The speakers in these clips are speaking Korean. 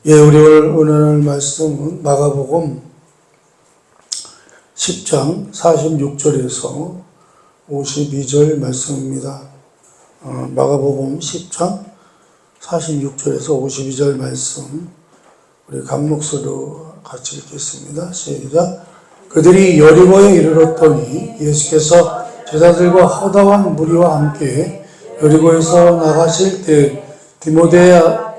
예, 우리 오늘 말씀은 마가복음 10장 46절에서 52절 말씀입니다. 마가복음 10장 46절에서 52절 말씀 우리 강목소리로 같이 읽겠습니다. 시작. 그들이 여리고에 이르렀더니 예수께서 제자들과 허다한 무리와 함께 여리고에서 나가실 때 디모데의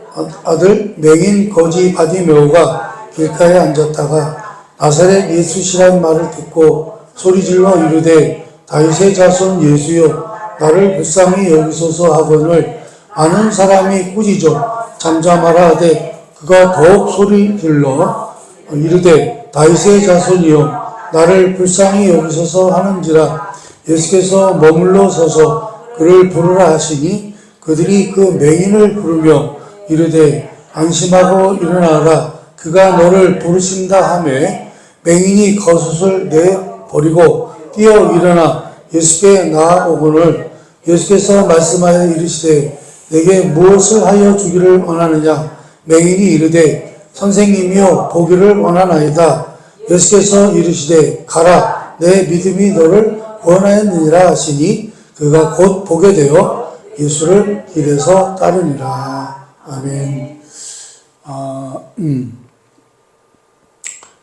아들 맹인 거지 바디메오가 길가에 앉았다가 나사렛 예수시라는 말을 듣고 소리질러 이르되 다윗의 자손 예수여 나를 불쌍히 여기소서 하거늘 많은 사람이 꾸짖어 잠잠하라 하되 그가 더욱 소리질러 이르되 다윗의 자손이여 나를 불쌍히 여기소서 하는지라. 예수께서 머물러 서서 그를 부르라 하시니 그들이 그 맹인을 부르며 이르되 안심하고 일어나라 그가 너를 부르신다 하매 맹인이 겉옷을 내버리고 뛰어 일어나 예수께 나아오거늘 예수께서 말씀하여 이르시되 내게 무엇을 하여 주기를 원하느냐. 맹인이 이르되 선생님이여 보기를 원하나이다. 예수께서 이르시되 가라 내 믿음이 너를 구원하였느니라 하시니 그가 곧 보게 되어 예수를 길에서 따르니라. 아멘.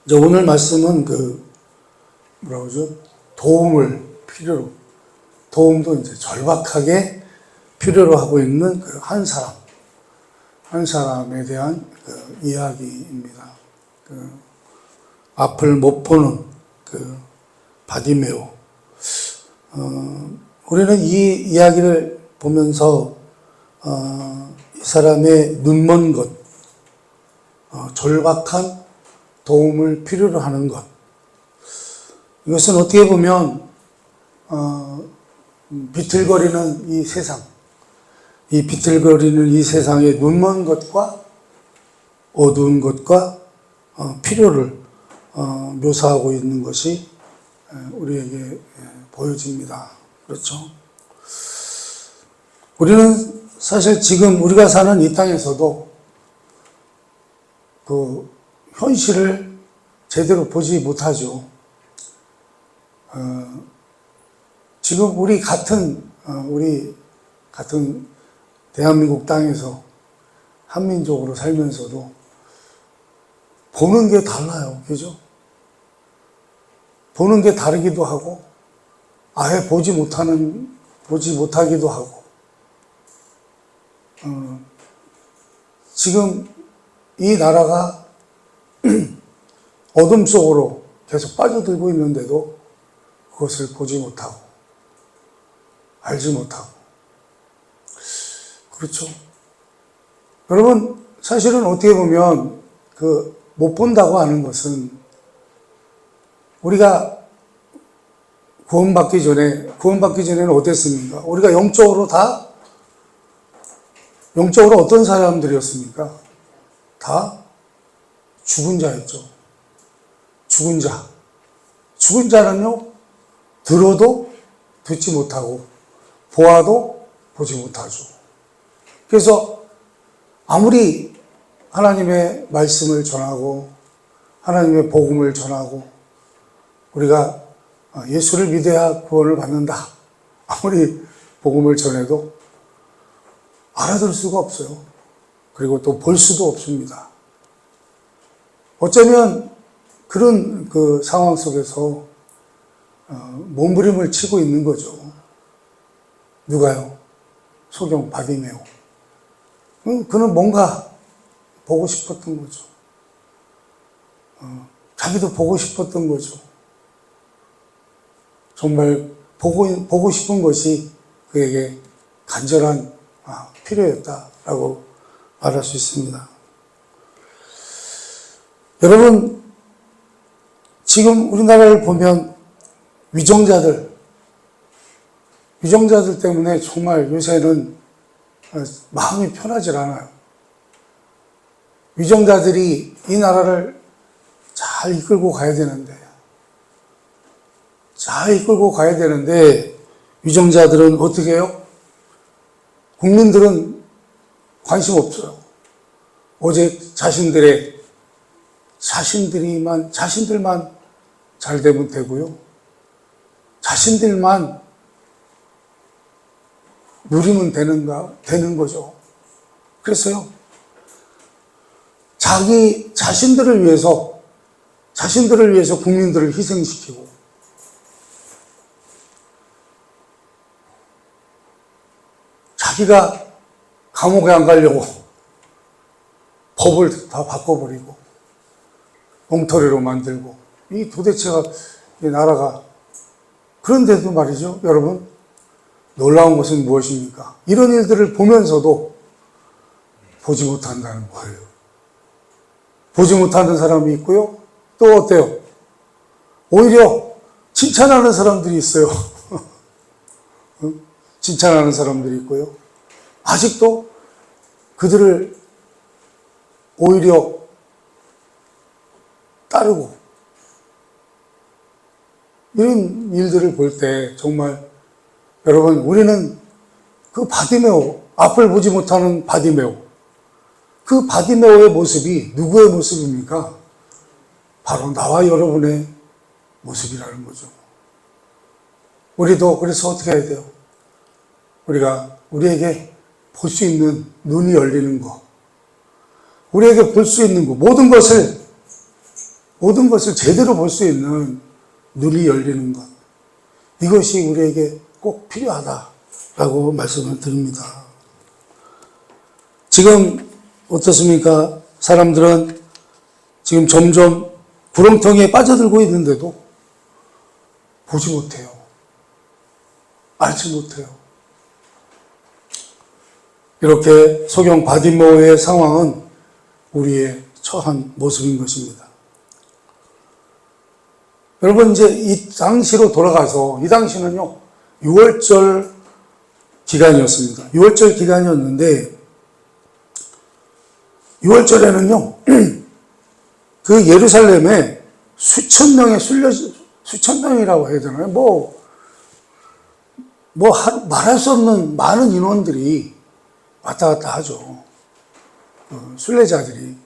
이제 오늘 말씀은 뭐라고 하죠? 도움을 필요로, 도움도 이제 절박하게 필요로 하고 있는 한 사람에 대한 이야기입니다. 앞을 못 보는 바디메오. 우리는 이 이야기를 보면서 이 사람의 눈먼 것, 절박한 도움을 필요로 하는 것. 이것은 어떻게 보면 비틀거리는 이 세상, 이 비틀거리는 이 세상의 눈먼 것과 어두운 것과 필요를 묘사하고 있는 것이 우리에게 보여집니다. 그렇죠? 우리는 사실 지금 우리가 사는 이 땅에서도 현실을 제대로 보지 못하죠. 지금 우리 같은 대한민국 땅에서 한민족으로 살면서도 보는 게 달라요. 그죠? 보는 게 다르기도 하고, 아예 보지 못하기도 하고, 지금 이 나라가 어둠 속으로 계속 빠져들고 있는데도 그것을 보지 못하고, 알지 못하고. 그렇죠. 여러분, 사실은 어떻게 보면 못 본다고 하는 것은 우리가 구원받기 전에는 어땠습니까? 우리가 영적으로 어떤 사람들이었습니까? 다 죽은 자였죠. 죽은 자. 죽은 자는요, 들어도 듣지 못하고, 보아도 보지 못하죠. 그래서 아무리 하나님의 말씀을 전하고, 하나님의 복음을 전하고, 우리가 예수를 믿어야 구원을 받는다. 아무리 복음을 전해도 알아들 수가 없어요. 그리고 또 볼 수도 없습니다. 어쩌면 그런 상황 속에서 몸부림을 치고 있는 거죠. 누가요? 소경 바디메오. 그는 뭔가 보고 싶었던 거죠. 자기도 보고 싶었던 거죠. 정말 보고 싶은 것이 그에게 간절한 필요였다라고 말할 수 있습니다. 여러분, 지금 우리나라를 보면 위정자들 때문에 정말 요새는 마음이 편하질 않아요. 위정자들이 이 나라를 잘 이끌고 가야 되는데 위정자들은 어떻게 해요? 국민들은 관심 없어요. 오직 자신들만 잘 되면 되고요. 자신들만 누리면 되는 거죠. 그래서요, 자신들을 위해서 국민들을 희생시키고, 자기가 감옥에 안 가려고 법을 다 바꿔버리고, 엉터리로 만들고, 이 도대체가, 이 나라가, 그런데도 말이죠, 여러분, 놀라운 것은 무엇입니까? 이런 일들을 보면서도 보지 못한다는 거예요. 보지 못하는 사람이 있고요. 또 어때요? 오히려 칭찬하는 사람들이 있어요. 칭찬하는 사람들이 있고요. 아직도 그들을 오히려 따르고, 이런 일들을 볼 때 정말 여러분, 우리는 그 바디메오, 앞을 보지 못하는 바디메오, 그 바디메오의 모습이 누구의 모습입니까? 바로 나와 여러분의 모습이라는 거죠. 우리도 그래서 어떻게 해야 돼요? 우리에게 볼 수 있는 눈이 열리는 것, 우리에게 볼 수 있는 것, 모든 것을 제대로 볼 수 있는 눈이 열리는 것, 이것이 우리에게 꼭 필요하다라고 말씀을 드립니다. 지금 어떻습니까? 사람들은 지금 점점 구렁텅이에 빠져들고 있는데도 보지 못해요. 알지 못해요. 이렇게 소경 바디메오의 상황은 우리의 처한 모습인 것입니다. 여러분, 이제 이 당시로 돌아가서, 이 당시는요, 6월절 기간이었습니다. 6월절 기간이었는데, 6월절에는요, 그 예루살렘에 수천 명이라고 해야 되나요? 말할 수 없는 많은 인원들이 왔다 갔다 하죠. 순례자들이,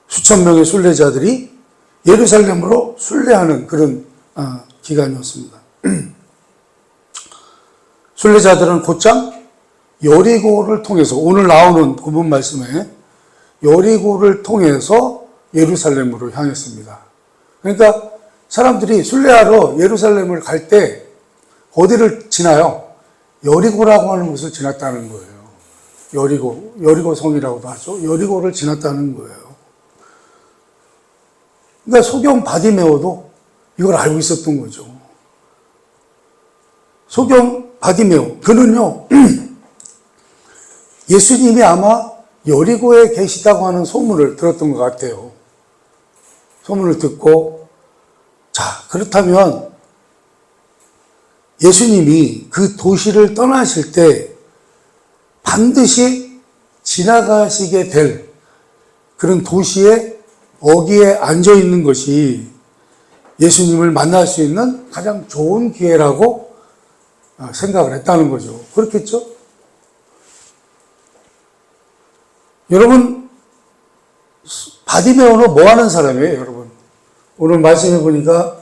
수천 명의 순례자들이 예루살렘으로 순례하는 그런 기간이었습니다. 순례자들은 곧장 여리고를 통해서, 오늘 나오는 본문 말씀에 여리고를 통해서 예루살렘으로 향했습니다. 그러니까 사람들이 순례하러 예루살렘을 갈 때 어디를 지나요? 여리고라고 하는 곳을 지났다는 거예요. 여리고 성이라고도 하죠. 여리고를 지났다는 거예요. 그러니까 소경 바디메오도 이걸 알고 있었던 거죠. 소경 바디메오, 그는요, 예수님이 아마 여리고에 계시다고 하는 소문을 들었던 것 같아요. 소문을 듣고, 자, 그렇다면 예수님이 그 도시를 떠나실 때 반드시 지나가시게 될 그런 도시의 어귀에 앉아 있는 것이 예수님을 만날 수 있는 가장 좋은 기회라고 생각을 했다는 거죠. 그렇겠죠? 여러분, 바디메오는 뭐 하는 사람이에요, 여러분? 오늘 말씀해 보니까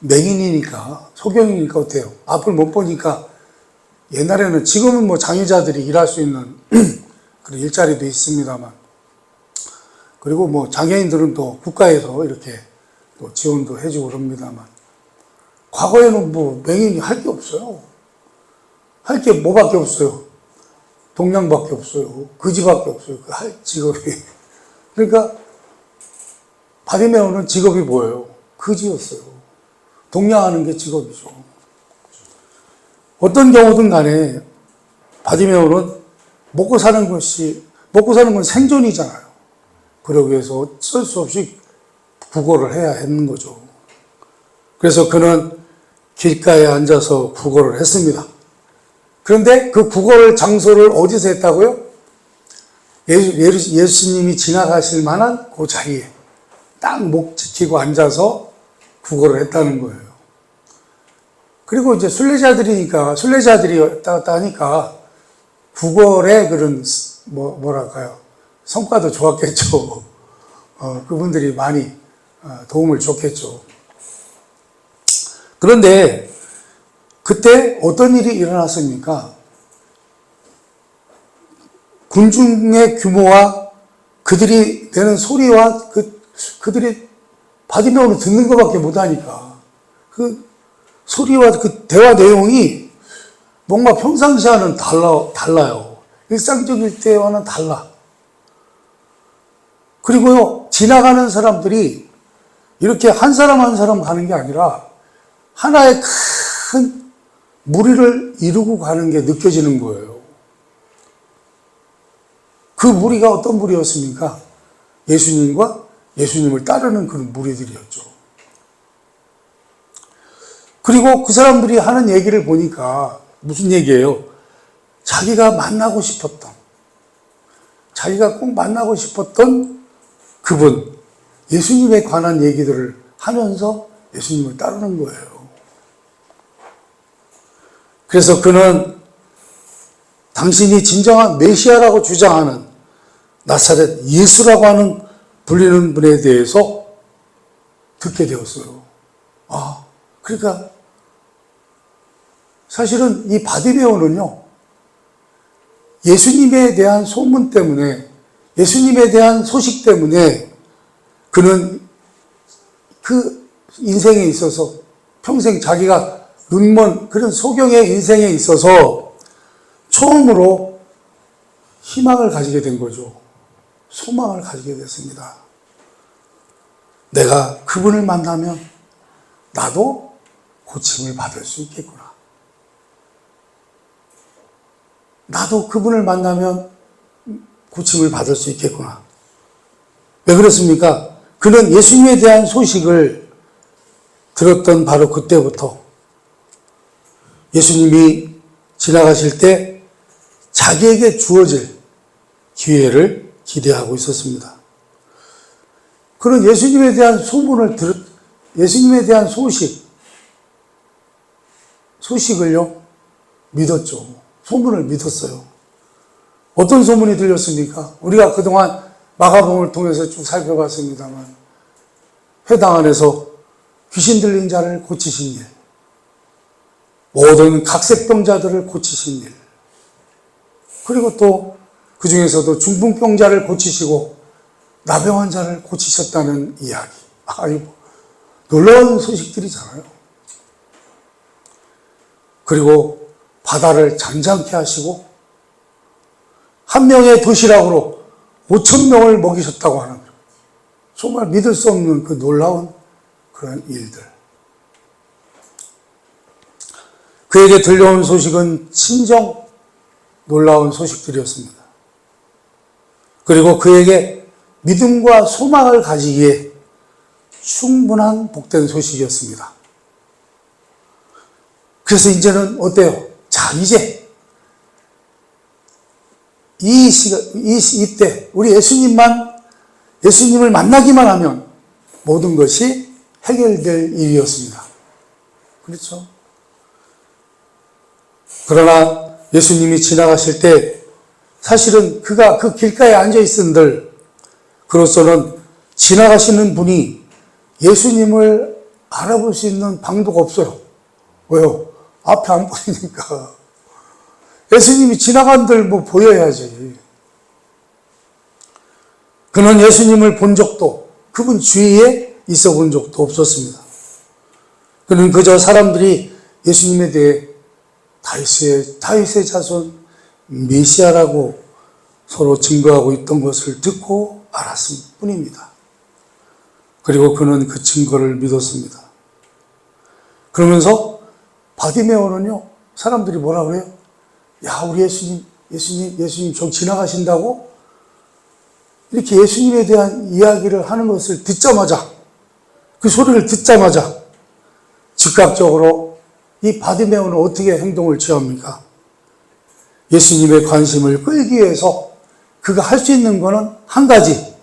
맹인이니까, 소경이니까 어때요? 앞을 못 보니까, 옛날에는, 지금은 뭐 장애자들이 일할 수 있는 그런 일자리도 있습니다만, 그리고 뭐 장애인들은 또 국가에서 이렇게 또 지원도 해주고 그럽니다만, 과거에는 뭐 맹인이 할 게 없어요. 할 게 뭐밖에 없어요. 동양밖에 없어요. 그지밖에 없어요. 할 직업이. 그러니까 바디메오는 직업이 뭐예요? 그지였어요. 동양하는 게 직업이죠. 어떤 경우든 간에 바디메오는 먹고 사는 건 생존이잖아요. 그러기 위해서 어쩔 수 없이 구걸을 해야 하는 거죠. 그래서 그는 길가에 앉아서 구걸을 했습니다. 그런데 그 구걸 장소를 어디서 했다고요? 예수님이 지나가실 만한 그 자리에 딱 목 지키고 앉아서 구걸을 했다는 거예요. 그리고 이제 순례자들이 왔다 갔다 하니까 구걸의 그런, 뭐랄까요. 성과도 좋았겠죠. 그분들이 많이 도움을 줬겠죠. 그런데 그때 어떤 일이 일어났습니까? 군중의 규모와 그들이 내는 소리와 그들이 바디메온을 듣는 것밖에 못하니까 그 소리와 그 대화 내용이 뭔가 평상시와는 달라요. 일상적일 때와는 달라. 그리고요, 지나가는 사람들이 이렇게 한 사람 한 사람 가는 게 아니라 하나의 큰 무리를 이루고 가는 게 느껴지는 거예요. 그 무리가 어떤 무리였습니까? 예수님과 예수님을 따르는 그런 무리들이었죠. 그리고 그 사람들이 하는 얘기를 보니까 무슨 얘기예요? 자기가 꼭 만나고 싶었던 그분, 예수님에 관한 얘기들을 하면서 예수님을 따르는 거예요. 그래서 그는 당신이 진정한 메시아라고 주장하는 나사렛 예수라고 하는 불리는 분에 대해서 듣게 되었어요. 그러니까 사실은 이 바디메오는요, 예수님에 대한 소문 때문에, 예수님에 대한 소식 때문에 그는 그 인생에 있어서 평생 자기가 눈먼 그런 소경의 인생에 있어서 처음으로 희망을 가지게 된 거죠. 소망을 가지게 됐습니다. 내가 그분을 만나면 나도 고침을 받을 수 있겠구나. 나도 그분을 만나면 고침을 받을 수 있겠구나. 왜 그렇습니까? 그는 예수님에 대한 소식을 들었던 바로 그때부터 예수님이 지나가실 때 자기에게 주어질 기회를 기대하고 있었습니다. 그런 예수님에 대한 예수님에 대한 소식을요, 믿었죠. 소문을 믿었어요. 어떤 소문이 들렸습니까? 우리가 그동안 마가복음을 통해서 쭉 살펴봤습니다만, 회당 안에서 귀신 들린 자를 고치신 일, 모든 각색병자들을 고치신 일, 그리고 또 그 중에서도 중풍병자를 고치시고 나병 환자를 고치셨다는 이야기. 이거 놀라운 소식들이잖아요. 그리고 바다를 잠잠케 하시고 한 명의 도시락으로 5,000명을 먹이셨다고 하는, 정말 믿을 수 없는 그 놀라운 그런 일들. 그에게 들려온 소식은 친정 놀라운 소식들이었습니다. 그리고 그에게 믿음과 소망을 가지기에 충분한 복된 소식이었습니다. 그래서 이제는 어때요? 자, 이제 이때 우리 예수님을 만나기만 하면 모든 것이 해결될 일이었습니다. 그렇죠? 그러나 예수님이 지나가실 때 사실은 그가 그 길가에 앉아 있은들 그로서는 지나가시는 분이 예수님을 알아볼 수 있는 방도가 없어요. 왜요? 앞에 안 보이니까. 예수님이 지나간들 보여야지. 그는 예수님을 본 적도, 그분 주위에 있어 본 적도 없었습니다. 그는 그저 사람들이 예수님에 대해 다윗의 자손 메시아라고 서로 증거하고 있던 것을 듣고 알았을 뿐입니다. 그리고 그는 그 증거를 믿었습니다. 그러면서 바디메오는요, 사람들이 뭐라 그래요? 야, 우리 예수님 저기 지나가신다고? 이렇게 예수님에 대한 이야기를 하는 것을 듣자마자, 그 소리를 듣자마자 즉각적으로 이 바디메오는 어떻게 행동을 취합니까? 예수님의 관심을 끌기 위해서 그가 할 수 있는 거는 한 가지,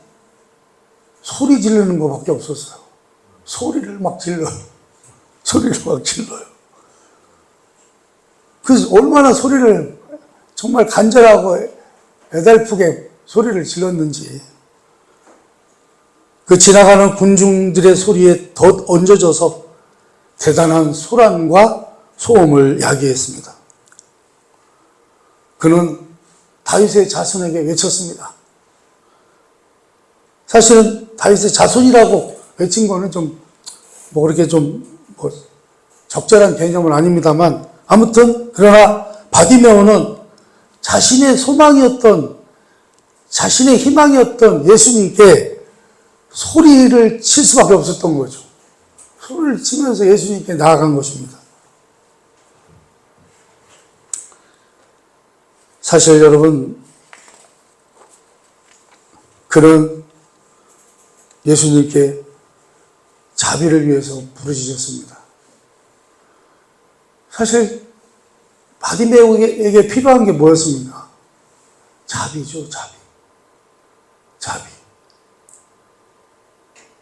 소리 지르는 것밖에 없었어요. 소리를 막 질러요. 그래서 얼마나 소리를 정말 간절하고 애달프게 소리를 질렀는지 그 지나가는 군중들의 소리에 덧 얹어져서 대단한 소란과 소음을 야기했습니다. 그는 다윗의 자손에게 외쳤습니다. 사실은 다윗의 자손이라고 외친 거는 그렇게 적절한 개념은 아닙니다만, 아무튼, 그러나 바디메오는 자신의 소망이었던, 자신의 희망이었던 예수님께 소리를 칠 수밖에 없었던 거죠. 소리를 치면서 예수님께 나아간 것입니다. 사실 여러분, 그는 예수님께 자비를 위해서 부르짖었습니다. 사실 바디메오에게 필요한 게 뭐였습니까? 자비죠, 자비. 자비.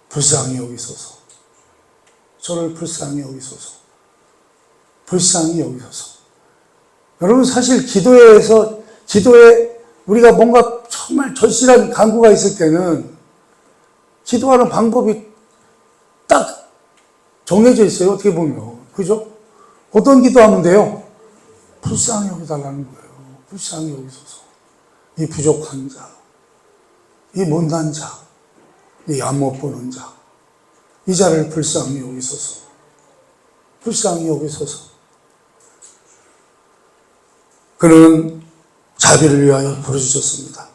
불쌍히 여기소서. 저를 불쌍히 여기소서. 불쌍히 여기소서. 여러분, 사실 기도에 우리가 뭔가 정말 절실한 간구가 있을 때는 기도하는 방법이 딱 정해져 있어요. 어떻게 보면. 그죠? 어떤 기도하면 돼요? 불쌍히 여기달라는 거예요. 불쌍히 여기소서. 이 부족한 자, 이 못난 자, 이 안 못 보는 자, 이 자를 불쌍히 여기소서. 불쌍히 여기소서. 그는 자비를 위하여 부르짖었습니다.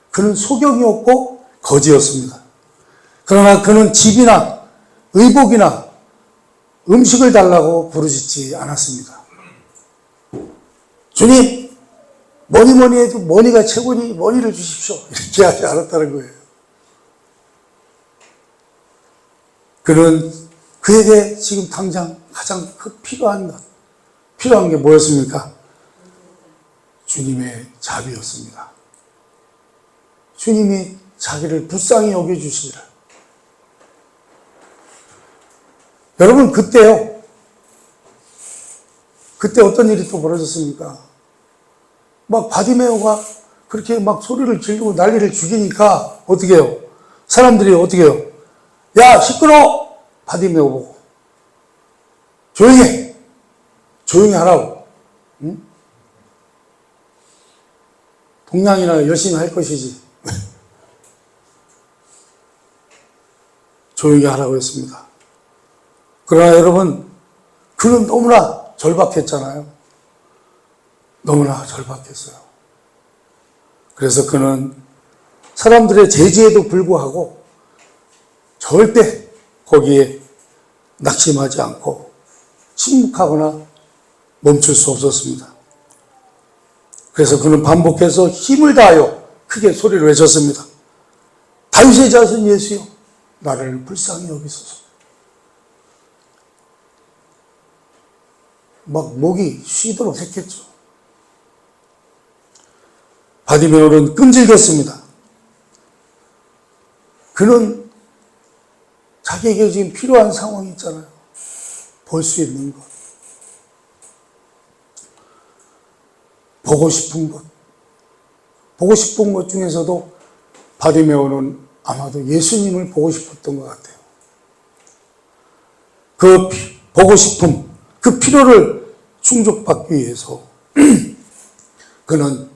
그는 소경이었고 거지였습니다. 그러나 그는 집이나 의복이나 음식을 달라고 부르짖지 않았습니다. 주님, 뭐니 해도 머니가 최고니 머니를 주십시오. 이렇게 하지 않았다는 거예요. 그는 그에게 지금 당장 가장 필요한 게 뭐였습니까? 주님의 자비였습니다. 주님이 자기를 불쌍히 여겨주시리라. 여러분, 그때 어떤 일이 또 벌어졌습니까? 막 바디메오가 그렇게 막 소리를 지르고 난리를 죽이니까 어떻게 해요? 사람들이 어떻게 해요? 야, 시끄러워! 바디메오 보고. 조용히 해! 조용히 하라고. 응? 동양이나 열심히 할 것이지. 조용히 하라고 했습니다. 그러나 여러분, 그는 너무나 절박했잖아요. 너무나 절박했어요. 그래서 그는 사람들의 제지에도 불구하고 절대 거기에 낙심하지 않고 침묵하거나 멈출 수 없었습니다. 그래서 그는 반복해서 힘을 다하여 크게 소리를 외쳤습니다. 다윗의 자손 예수여, 나를 불쌍히 여기소서. 막 목이 쉬도록 했겠죠. 바디메오는 끈질겼습니다. 그는 자기에게 지금 필요한 상황이 있잖아요. 볼 수 있는 것. 보고 싶은 것. 보고 싶은 것 중에서도 바디메오는 아마도 예수님을 보고 싶었던 것 같아요. 그 보고 싶음, 그 필요를 충족받기 위해서 그는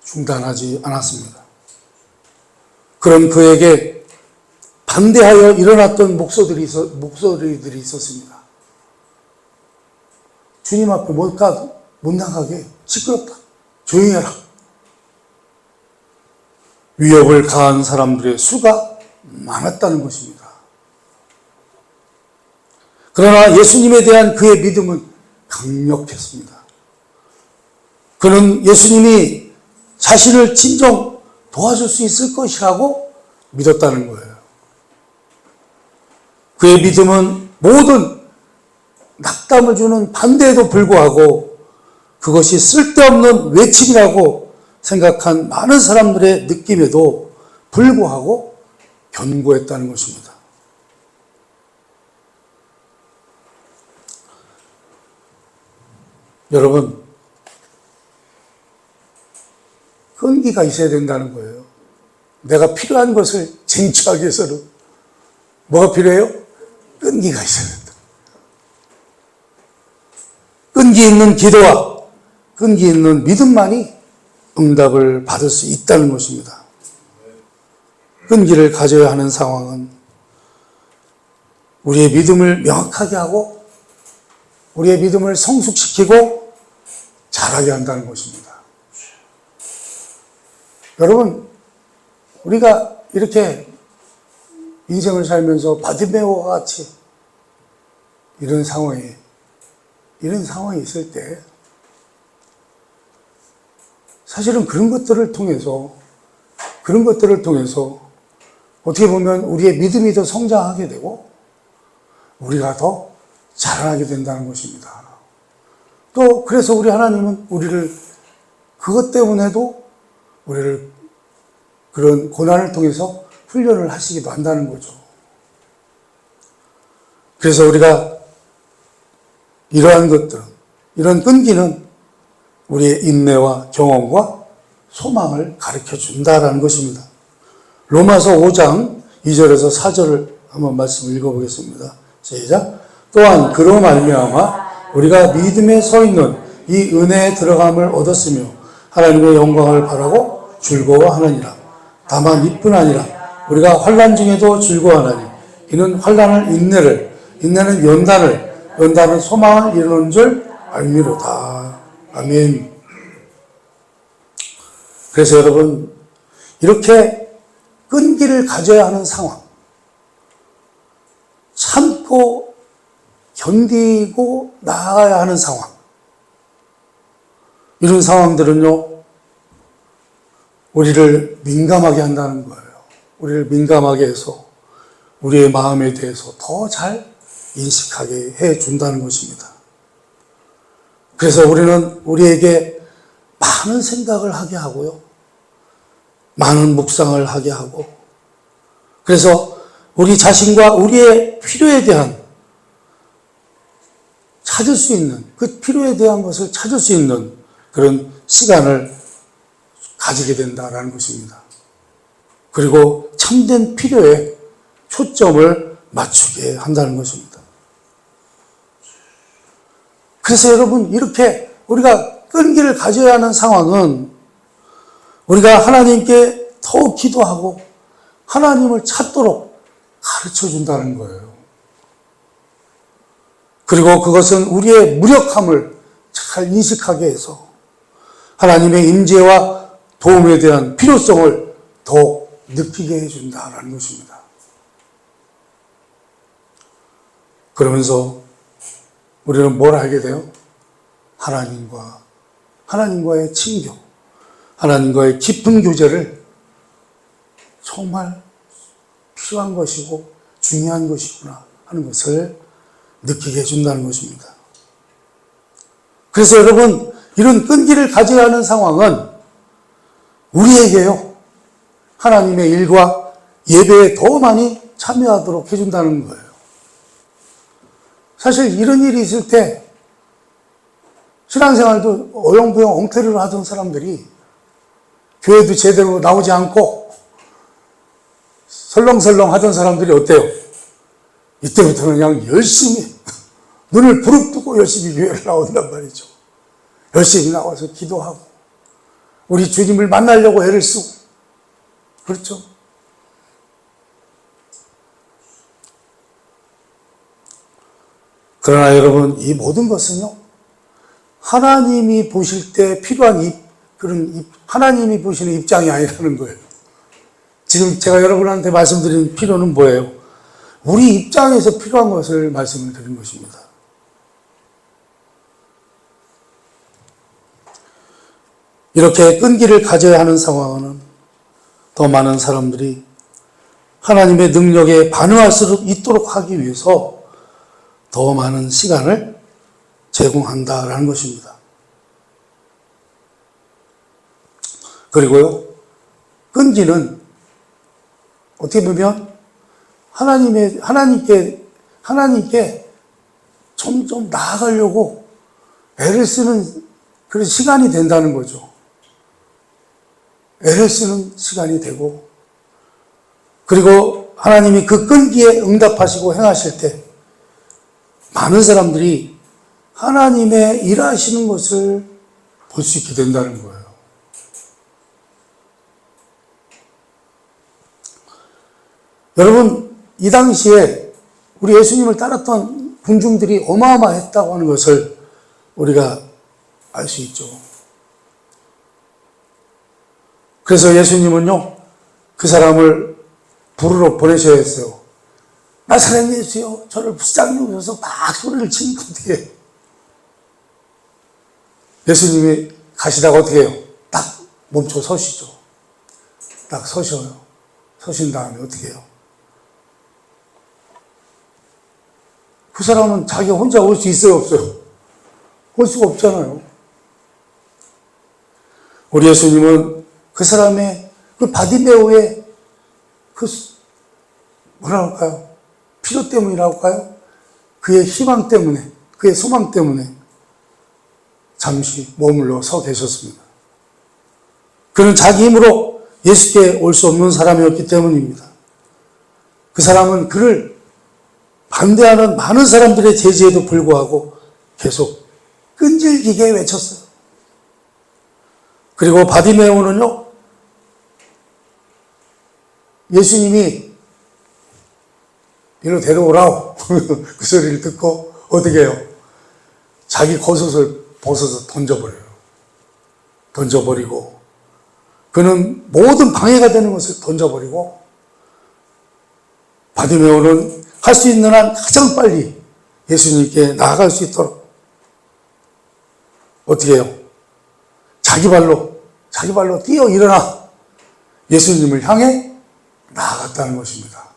중단하지 않았습니다. 그런 그에게 반대하여 일어났던 목소리들이 있었습니다. 주님 앞에 못 나가게, 시끄럽다, 조용히 해라. 위협을 가한 사람들의 수가 많았다는 것입니다. 그러나 예수님에 대한 그의 믿음은 강력했습니다. 그는 예수님이 자신을 진정 도와줄 수 있을 것이라고 믿었다는 거예요. 그의 믿음은 모든 낙담을 주는 반대에도 불구하고 그것이 쓸데없는 외침이라고 생각한 많은 사람들의 느낌에도 불구하고 견고했다는 것입니다. 여러분, 끈기가 있어야 된다는 거예요. 내가 필요한 것을 쟁취하기 위해서는 뭐가 필요해요? 끈기가 있어야 된다. 끈기 있는 기도와 끈기 있는 믿음만이 응답을 받을 수 있다는 것입니다. 끈기를 가져야 하는 상황은 우리의 믿음을 명확하게 하고 우리의 믿음을 성숙시키고 자라게 한다는 것입니다. 여러분, 우리가 이렇게 인생을 살면서 바디메오와 같이 이런 상황이 있을 때 사실은 그런 것들을 통해서 어떻게 보면 우리의 믿음이 더 성장하게 되고 우리가 더 자라나게 된다는 것입니다. 또 그래서 우리 하나님은 우리를 그것 때문에도 우리를 그런 고난을 통해서 훈련을 하시기도 한다는 거죠. 그래서 우리가 이러한 것들은, 이런 끈기는 우리의 인내와 경험과 소망을 가르쳐 준다라는 것입니다. 로마서 5장 2절에서 4절을 한번 말씀을 읽어보겠습니다. 시작. 또한 그로 말미암아 우리가 믿음에 서 있는 이 은혜에 들어감을 얻었으며 하나님의 영광을 바라고 즐거워하느니라. 다만 이뿐 아니라 우리가 환난 중에도 즐거워하나니 이는 환난을 인내는 연단은 소망을 이루는 줄 알미로다. 아멘. 그래서 여러분, 이렇게 끈기를 가져야 하는 상황, 참고 견디고 나아가야 하는 상황, 이런 상황들은요, 우리를 민감하게 한다는 거예요. 우리를 민감하게 해서 우리의 마음에 대해서 더 잘 인식하게 해준다는 것입니다. 그래서 우리는 우리에게 많은 생각을 하게 하고요. 많은 묵상을 하게 하고, 그래서 우리 자신과 우리의 필요에 대한 찾을 수 있는, 그 필요에 대한 것을 찾을 수 있는 그런 시간을 가지게 된다는 것입니다. 그리고 참된 필요에 초점을 맞추게 한다는 것입니다. 그래서 여러분, 이렇게 우리가 끈기를 가져야 하는 상황은 우리가 하나님께 더 기도하고 하나님을 찾도록 가르쳐 준다는 거예요. 그리고 그것은 우리의 무력함을 잘 인식하게 해서 하나님의 임재와 도움에 대한 필요성을 더 느끼게 해준다는 것입니다. 그러면서 우리는 뭘 알게 돼요? 하나님과의 친교, 하나님과의 깊은 교제를 정말 필요한 것이고 중요한 것이구나 하는 것을 느끼게 해준다는 것입니다. 그래서 여러분, 이런 끈기를 가져야 하는 상황은 우리에게요, 하나님의 일과 예배에 더 많이 참여하도록 해준다는 거예요. 사실 이런 일이 있을 때 신앙생활도 어영부영 엉터리로 하던 사람들이 교회도 제대로 나오지 않고 설렁설렁 하던 사람들이 어때요? 이때부터는 그냥 열심히 눈을 부릅뜨고 열심히 교회를 나온단 말이죠. 열심히 나와서 기도하고 우리 주님을 만나려고 애를 쓰고, 그렇죠? 그러나 여러분, 이 모든 것은요, 하나님이 보실 때 필요한 하나님이 보시는 입장이 아니라는 거예요. 지금 제가 여러분한테 말씀드린 필요는 뭐예요? 우리 입장에서 필요한 것을 말씀을 드린 것입니다. 이렇게 끈기를 가져야 하는 상황은 더 많은 사람들이 하나님의 능력에 반응할 수 있도록 하기 위해서 더 많은 시간을 제공한다라는 것입니다. 그리고요, 끈기는 어떻게 보면 하나님께 점점 나아가려고 애를 쓰는 그런 시간이 된다는 거죠. 애를 쓰는 시간이 되고, 그리고 하나님이 그 끈기에 응답하시고 행하실 때 많은 사람들이 하나님의 일하시는 것을 볼 수 있게 된다는 거예요. 여러분, 이 당시에 우리 예수님을 따랐던 군중들이 어마어마했다고 하는 것을 우리가 알 수 있죠. 그래서 예수님은요, 그 사람을 부르러 보내셔야 했어요. 나사렛 예수여, 저를 불쌍히 여기서 막 소리를 치니까 어떻게 해요? 예수님이 가시다가 어떻게 해요? 딱 멈춰 서시죠. 딱 서셔요. 서신 다음에 어떻게 해요? 그 사람은 자기 혼자 올 수 있어요, 없어요? 올 수가 없잖아요. 우리 예수님은 그 사람의 그 바디메오의 그 뭐라 할까요? 필요 때문이라고 할까요? 그의 희망 때문에, 그의 소망 때문에 잠시 머물러 서 계셨습니다. 그는 자기 힘으로 예수께 올 수 없는 사람이었기 때문입니다. 그 사람은 그를 반대하는 많은 사람들의 제지에도 불구하고 계속 끈질기게 외쳤어요. 그리고 바디메오는요, 예수님이 이리로 데려오라고 그 소리를 듣고 어떻게 해요? 자기 겉옷을 벗어서 던져버려요. 던져버리고, 그는 모든 방해가 되는 것을 던져버리고, 바디메오는 할 수 있는 한 가장 빨리 예수님께 나아갈 수 있도록 어떻게 해요? 자기 발로 뛰어 일어나 예수님을 향해 나아갔다는 것입니다.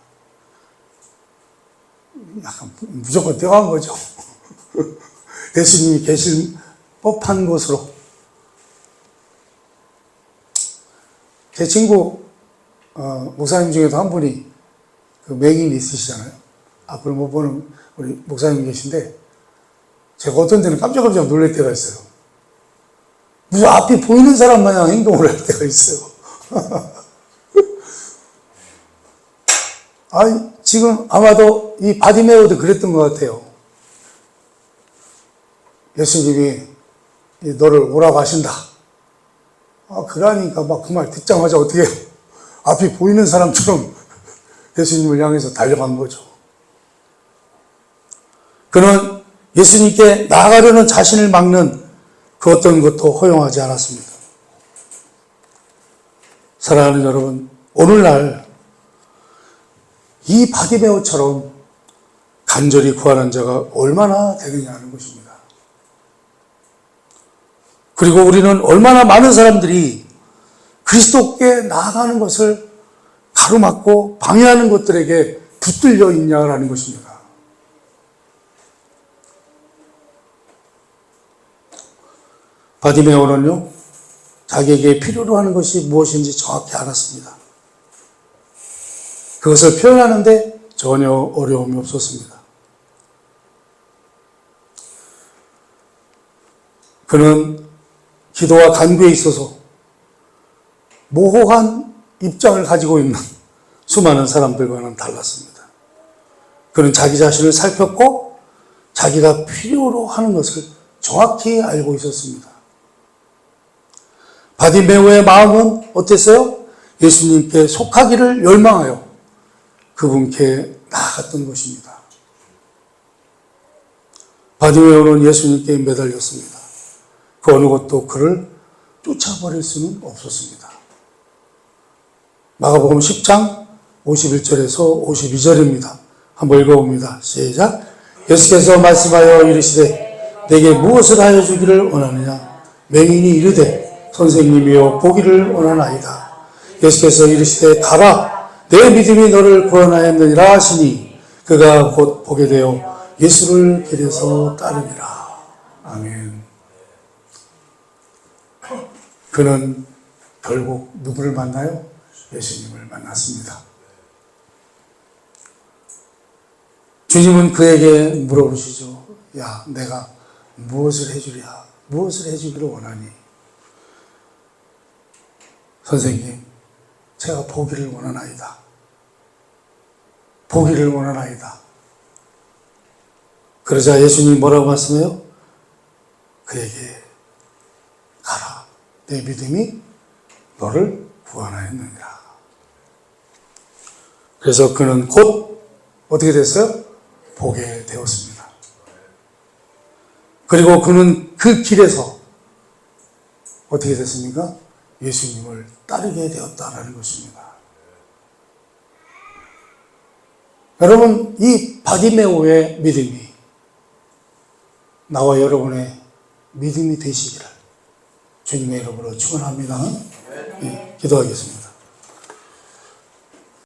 약간 무조건 뛰어간 거죠. 예수님이 계실 법한 곳으로. 제 친구 목사님 중에도 한 분이 그 맹인이 있으시잖아요. 앞을 못 보는 우리 목사님 계신데, 제가 어떤 때는 깜짝깜짝 놀랄 때가 있어요. 무슨 앞이 보이는 사람 마냥 행동을 할 때가 있어요. 아니, 지금 아마도 이 바디메오도 그랬던 것 같아요. 예수님이 너를 오라고 하신다. 그러니까 막 그 말 듣자마자 어떻게 해요? 앞이 보이는 사람처럼 예수님을 향해서 달려간 거죠. 그는 예수님께 나아가려는 자신을 막는 그 어떤 것도 허용하지 않았습니다. 사랑하는 여러분, 오늘날 이 바디메오처럼 간절히 구하는 자가 얼마나 되느냐는 것입니다. 그리고 우리는 얼마나 많은 사람들이 그리스도께 나아가는 것을 가로막고 방해하는 것들에게 붙들려 있냐라는 것입니다. 바디메오는요, 자기에게 필요로 하는 것이 무엇인지 정확히 알았습니다. 그것을 표현하는데 전혀 어려움이 없었습니다. 그는 기도와 간구에 있어서 모호한 입장을 가지고 있는 수많은 사람들과는 달랐습니다. 그는 자기 자신을 살폈고 자기가 필요로 하는 것을 정확히 알고 있었습니다. 바디메오의 마음은 어땠어요? 예수님께 속하기를 열망하여 그분께 나아갔던 것입니다. 바디메오는 예수님께 매달렸습니다. 그 어느 것도 그를 쫓아버릴 수는 없었습니다. 마가복음 10장 51절에서 52절입니다. 한번 읽어봅니다. 시작. 예수께서 말씀하여 이르시되 내게 무엇을 하여 주기를 원하느냐? 맹인이 이르되 선생님이여 보기를 원하나이다. 예수께서 이르시되 가라 내 믿음이 너를 구원하였느니라 하시니 그가 곧 보게 되어 예수를 길에서 따르니라. 아멘. 그는 결국 누구를 만나요? 예수님을 만났습니다. 주님은 그에게 물어보시죠. 야, 내가 무엇을 해주랴? 무엇을 해주기를 원하니? 선생님, 제가 보기를 원하나이다. 보기를 원하나이다. 그러자 예수님이 뭐라고 말씀해요? 그에게 가라. 내 믿음이 너를 구원하였느니라. 그래서 그는 곧 어떻게 됐어요? 보게 되었습니다. 그리고 그는 그 길에서 어떻게 됐습니까? 예수님을 따르게 되었다라는 것입니다. 여러분, 이 바디메오의 믿음이 나와 여러분의 믿음이 되시기를 주님의 이름으로 축원합니다. 네, 기도하겠습니다.